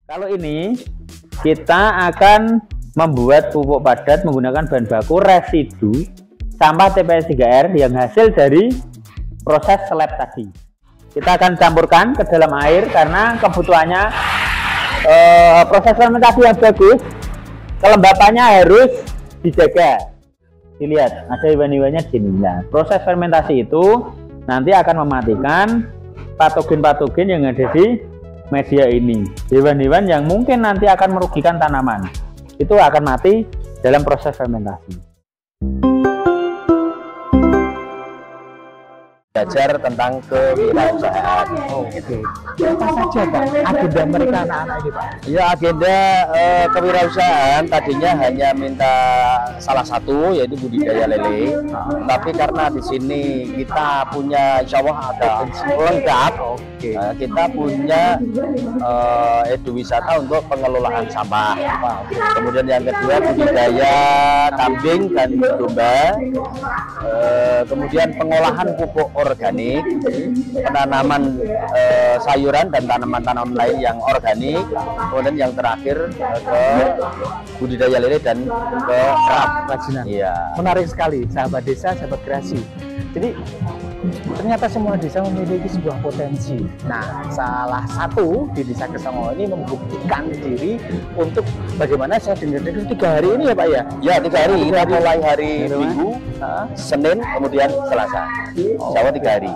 Kalau ini kita akan membuat pupuk padat menggunakan bahan baku residu sampah TPS 3R yang hasil dari proses slab tadi. Kita akan campurkan ke dalam air karena kebutuhannya proses fermentasi yang bagus, kelembapannya harus dijaga. Dilihat ada iwan-iwannya di sini. Nah, proses fermentasi itu nanti akan mematikan patogen-patogen yang ada di media ini. Hewan-hewan yang mungkin nanti akan merugikan tanaman itu akan mati dalam proses fermentasi. Belajar tentang kewirausahaan. Oh, oke. Apa saja Pak agenda mereka anak-anak ini Pak? Ya, agenda kewirausahaan tadinya hanya minta salah satu yaitu budidaya lele. Tapi karena di sini kita punya, insya Allah ada lengkap. Kita punya eduwisata untuk pengelolaan sampah. Kemudian yang kedua budidaya kambing dan domba. Kemudian pengolahan pupuk organik, penanaman sayuran dan tanaman-tanaman lain yang organik, kemudian yang terakhir ke budidaya lele dan ke kerajinan. Iya. Menarik sekali, sahabat desa, sahabat kreasi. Jadi ternyata semua desa memiliki sebuah potensi. Nah, salah satu di Desa Kesongo ini membuktikan diri untuk bagaimana saya dengar-dengar 3 hari ini ya Pak ya? Ya, 3 hari. Kita mulai hari Minggu, Senin, kemudian Selasa. Jawa 3 hari.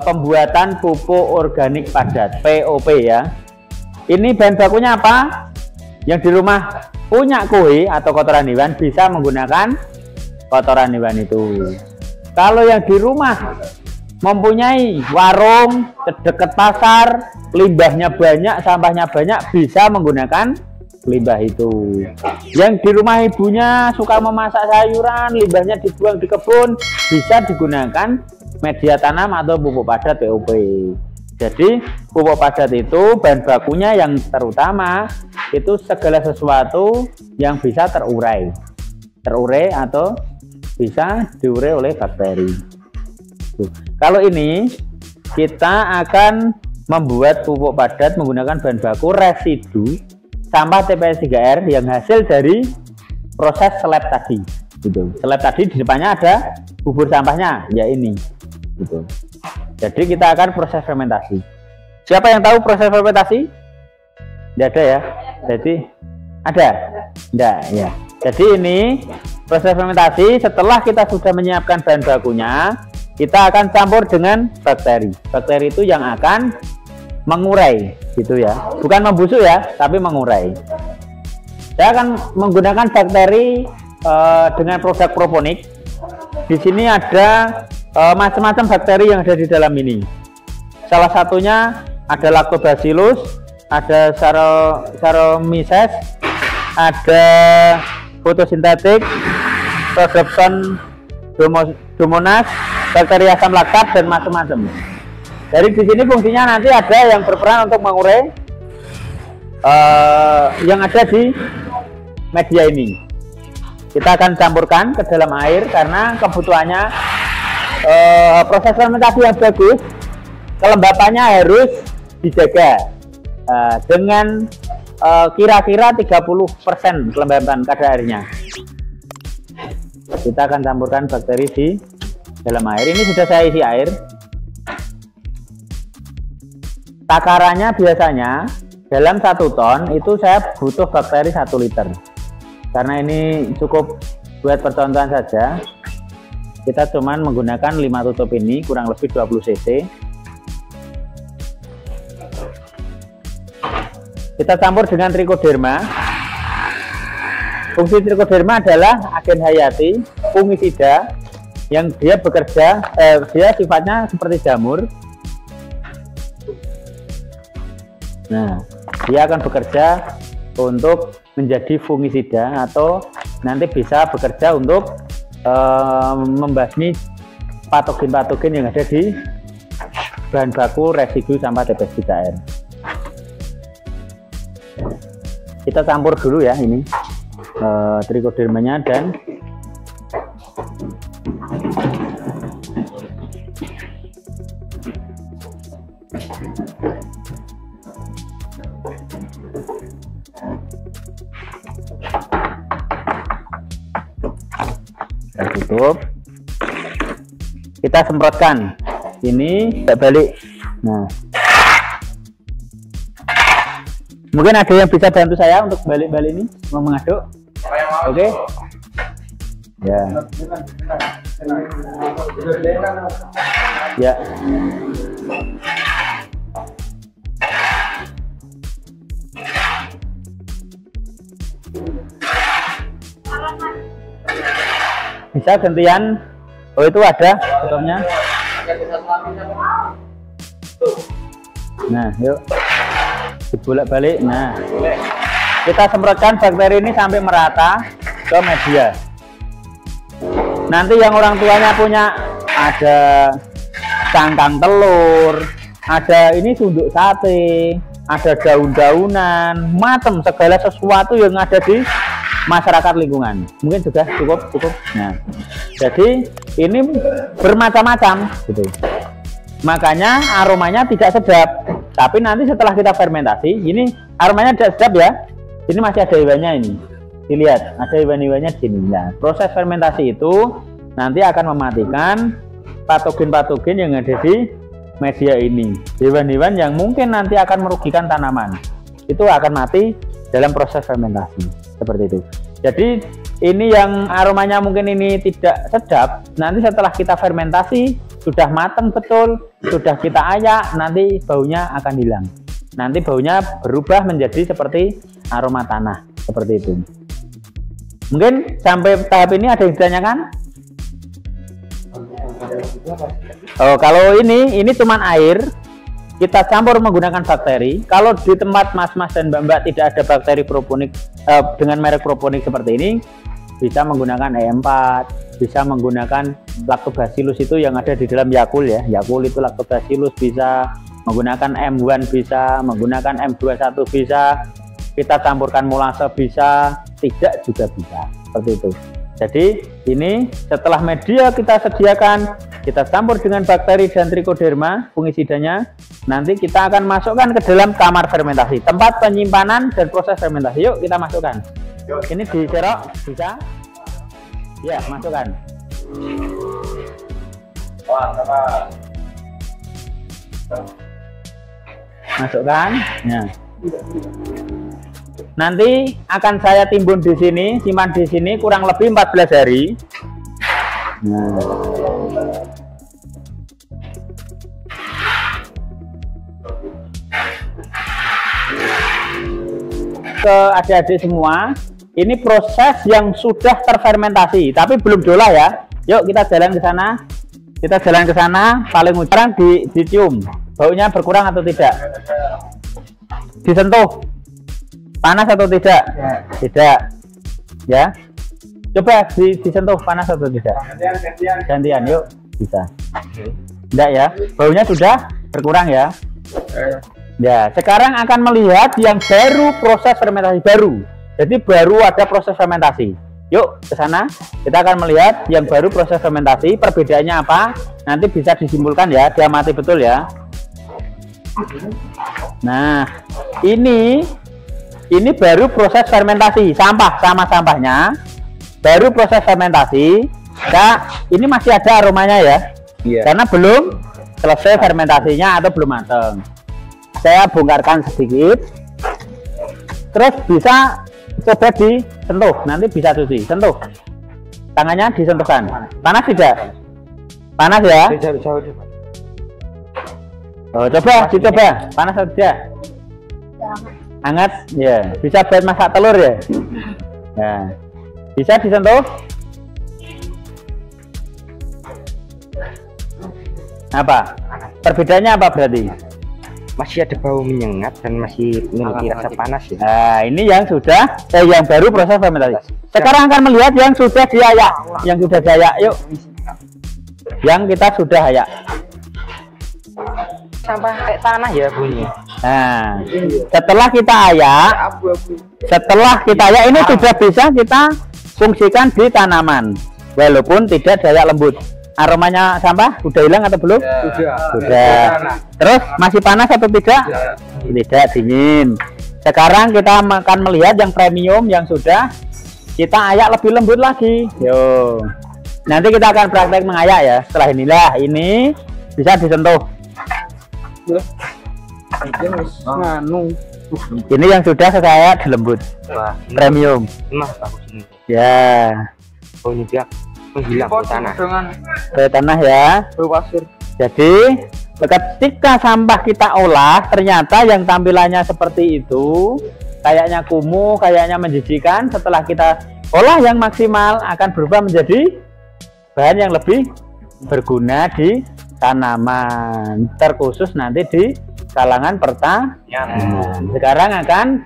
Pembuatan pupuk organik padat (POP) ya. Ini bahan bakunya apa? Yang di rumah punya kue atau kotoran hewan bisa menggunakan kotoran hewan itu. Kalau yang di rumah mempunyai warung dekat pasar, limbahnya banyak, sampahnya banyak, bisa menggunakan limbah itu. Yang di rumah ibunya suka memasak sayuran, limbahnya dibuang di kebun, bisa digunakan media tanam atau pupuk padat POP. Jadi pupuk padat itu bahan bakunya yang terutama itu segala sesuatu yang bisa terurai atau bisa diurai oleh bakteri. Kalau ini kita akan membuat pupuk padat menggunakan bahan baku residu sampah TPS 3R yang hasil dari proses slab tadi. Gitu. Slab tadi di depannya ada bubur sampahnya, ya ini. Gitu. Jadi kita akan proses fermentasi. Siapa yang tahu proses fermentasi? Tidak ada ya. Jadi ada? Tidak ya. Jadi ini proses fermentasi. Setelah kita sudah menyiapkan bahan bakunya, kita akan campur dengan bakteri. Bakteri itu yang akan mengurai, gitu ya. Bukan membusuk ya, tapi mengurai. Saya akan menggunakan bakteri dengan produk proponik. Di sini ada macam-macam bakteri yang ada di dalam ini. Salah satunya ada Lactobacillus, ada Saccharomyces, ada fotosintetik, Rhodopsin domonas, bakteri asam laktat, dan macam-macam. Dari di sini fungsinya nanti ada yang berperan untuk mengurai yang ada di media ini. Kita akan campurkan ke dalam air karena kebutuhannya proses fermentasi yang bagus, kelembapannya harus dijaga dengan kira-kira 30% kelembapan kadar airnya. Kita akan campurkan bakteri di dalam air. Ini sudah saya isi air. Takarannya biasanya dalam 1 ton itu saya butuh bakteri 1 liter. Karena ini cukup buat percontohan saja, kita cuman menggunakan 5 tutup ini, kurang lebih 20 cc. Kita campur dengan trichoderma. Fungsi trichoderma adalah agen hayati, fungisida, yang dia bekerja, dia sifatnya seperti jamur. Nah, dia akan bekerja untuk menjadi fungisida atau nanti bisa bekerja untuk membasmi patogen-patogen yang ada di bahan baku residu sampah TPS 3R. Kita campur dulu ya ini trichodermanya dan tutup. Kita semprotkan ini balik. Nah, mungkin ada yang bisa bantu saya untuk balik-balik ini, mau mengaduk. Oke. Ya. Ya. Bisa gantian. Oh, itu ada tutupnya. Nah, yuk dibolak-balik. Nah, kita semprotkan bakteri ini sampai merata ke media. Nanti yang orang tuanya punya ada cangkang telur, ada ini sunduk sate, ada daun-daunan, macam segala sesuatu yang ada di masyarakat lingkungan. Mungkin sudah cukup. Nah, jadi ini bermacam-macam gitu. Makanya aromanya tidak sedap. Tapi nanti setelah kita fermentasi, ini aromanya tidak sedap ya. Ini masih ada iwannya ini. Dilihat, ada iwan-iwannya di sini. Nah, proses fermentasi itu nanti akan mematikan patogen-patogen yang ada di media ini. Hewan-hewan yang mungkin nanti akan merugikan tanaman. Itu akan mati dalam proses fermentasi. Seperti itu. Jadi ini yang aromanya mungkin ini tidak sedap, nanti setelah kita fermentasi sudah matang betul, sudah kita ayak, nanti baunya akan hilang. Nanti baunya berubah menjadi seperti aroma tanah, seperti itu. Mungkin sampai tahap ini ada yang ditanyakan? Oh, kalau ini cuman air. Kita campur menggunakan bakteri. Kalau di tempat mas-mas dan mbak-mbak tidak ada bakteri proponik dengan merek proponik seperti ini, bisa menggunakan E4, bisa menggunakan lactobacillus itu yang ada di dalam Yakult ya. Yakult itu lactobacillus, bisa menggunakan M1, bisa menggunakan M21, bisa kita campurkan molase, bisa tidak juga bisa, seperti itu. Jadi ini setelah media kita sediakan, kita campur dengan bakteri dan trichoderma fungisidanya, nanti kita akan masukkan ke dalam kamar fermentasi, tempat penyimpanan dan proses fermentasi. Yuk kita masukkan. Ini diserok bisa? Ya, masukkan. Masukkan. Nah. Nanti akan saya timbun di sini, simpan di sini kurang lebih 14 hari. Nah. Ke adik-adik semua, ini proses yang sudah terfermentasi, tapi belum diolah ya. Yuk kita jalan ke sana. Kita jalan ke sana, paling ujung dicium. Baunya berkurang atau tidak? Disentuh. Panas atau tidak? Ya. Tidak. Ya. Coba disentuh panas atau tidak? Gantian, yuk. Bisa. Tidak ya. Baunya sudah berkurang ya. Ya, sekarang akan melihat yang baru proses fermentasi baru. Jadi baru ada proses fermentasi. Yuk ke sana. Kita akan melihat yang baru proses fermentasi. Perbedaannya apa? Nanti bisa disimpulkan ya. Dia mati betul ya. Nah, ini baru proses fermentasi, sampah sama sampahnya baru proses fermentasi. Nah, ini masih ada aromanya ya, karena belum selesai fermentasinya atau belum matang. Saya bongkarkan sedikit, terus bisa coba disentuh, nanti bisa cuci. Sentuh tangannya, disentuhkan. Panas tidak? Panas ya? Oh, coba dicoba, panas atau tidak? Hangat ya, bisa buat masak telur ya. Nah, bisa disentuh. Apa perbedaannya? Apa berarti? Masih ada bau menyengat dan masih memiliki rasa panas ya. Nah, ini yang sudah yang baru proses fermentasi. Sekarang akan melihat yang sudah diayak, yang sudah diayak. Yuk, yang kita sudah ayak. Sampah kayak tanah ya bunyi. Nah, setelah kita ayak, ini sudah bisa kita fungsikan di tanaman, walaupun tidak dayak lembut. Aromanya sampah udah hilang atau belum? Sudah. Terus masih panas atau tidak? Tidak, dingin. Sekarang kita akan melihat yang premium yang sudah kita ayak lebih lembut lagi. Yo, Nanti kita akan praktek mengayak ya. Setelah inilah ini bisa disentuh. Ini yang sudah saya dilembut. Premium. Ya. Oh ini dia menghilang ke tanah. Ke tanah ya. Jadi ketika sampah kita olah, ternyata yang tampilannya seperti itu, kayaknya kumuh, kayaknya menjijikan. Setelah kita olah yang maksimal, akan berubah menjadi bahan yang lebih berguna di tanaman, terkhusus nanti di kalangan pertanian. Sekarang akan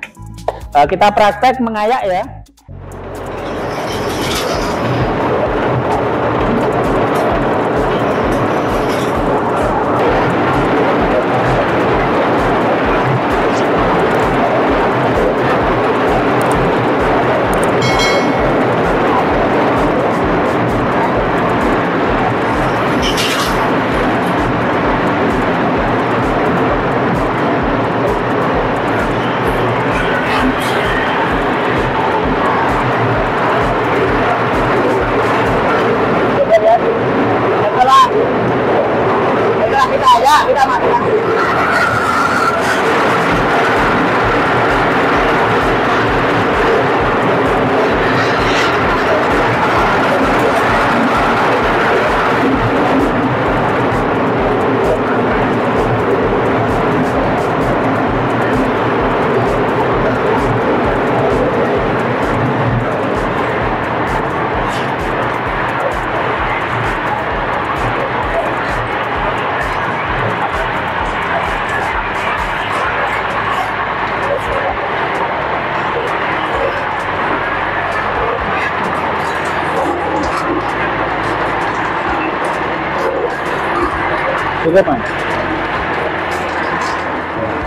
kita praktek mengayak ya. Kita matikan.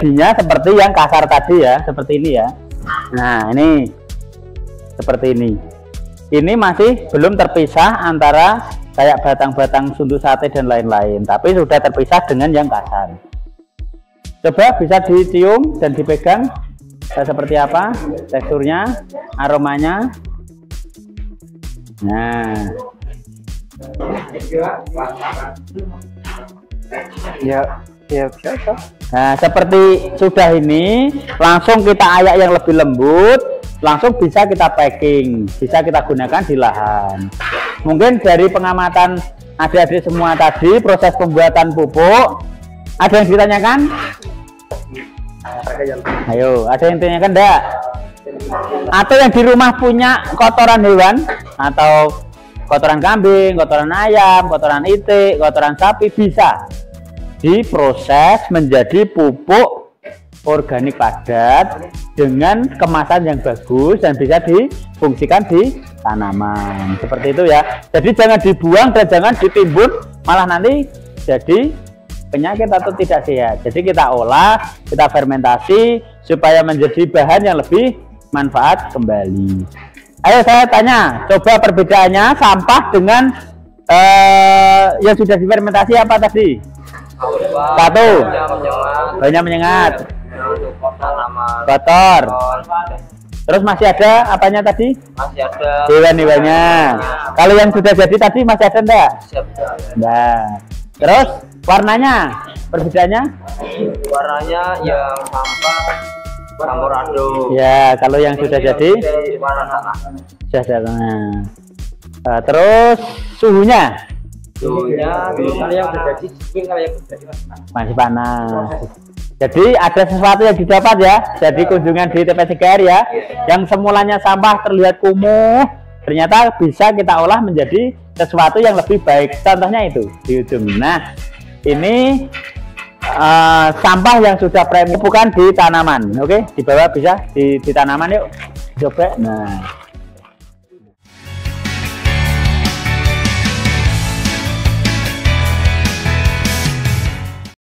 Jadinya seperti yang kasar tadi ya, seperti ini ya. Nah ini seperti ini. Ini masih belum terpisah antara kayak batang-batang suntuk sate dan lain-lain, tapi sudah terpisah dengan yang kasar. Coba bisa dicium dan dipegang seperti apa teksturnya, aromanya. Nah ya biasa. Nah seperti sudah ini, langsung kita ayak yang lebih lembut, langsung bisa kita packing, bisa kita gunakan di lahan. Mungkin dari pengamatan adik-adik semua tadi, proses pembuatan pupuk, ada yang ditanyakan? Ayo, ada yang ditanyakan enggak? Atau yang di rumah punya kotoran hewan atau kotoran kambing, kotoran ayam, kotoran itik, kotoran sapi, bisa diproses menjadi pupuk organik padat dengan kemasan yang bagus dan bisa difungsikan di tanaman seperti itu ya. Jadi jangan dibuang dan jangan ditimbun, malah nanti jadi penyakit atau tidak sehat. Jadi kita olah, kita fermentasi supaya menjadi bahan yang lebih manfaat kembali. Ayo saya tanya, coba perbedaannya sampah dengan yang sudah difermentasi apa tadi? Satu, banyak menyengat, kotor. Terus masih ada apanya tadi? Masih ada hewan-hewannya. Kalau yang sudah jadi tadi masih ada enggak? Nah, terus warnanya, perbedaannya? Warnanya yang sampah campur aduk. Ya, kalau yang sudah jadi warna tanah. sudah ada. Terus suhunya? Suhunya kalau yang sudah jadi dingin, kalau yang sudah jadi Masih panas. Jadi ada sesuatu yang didapat ya. Jadi kunjungan di TPCGR ya, yang semulanya sampah terlihat kumuh, ternyata bisa kita olah menjadi sesuatu yang lebih baik. Contohnya itu di ujung. Nah, ini sampah yang sudah premium, bukan di tanaman. Oke, di bawah bisa di tanaman yuk. Coba. Nah.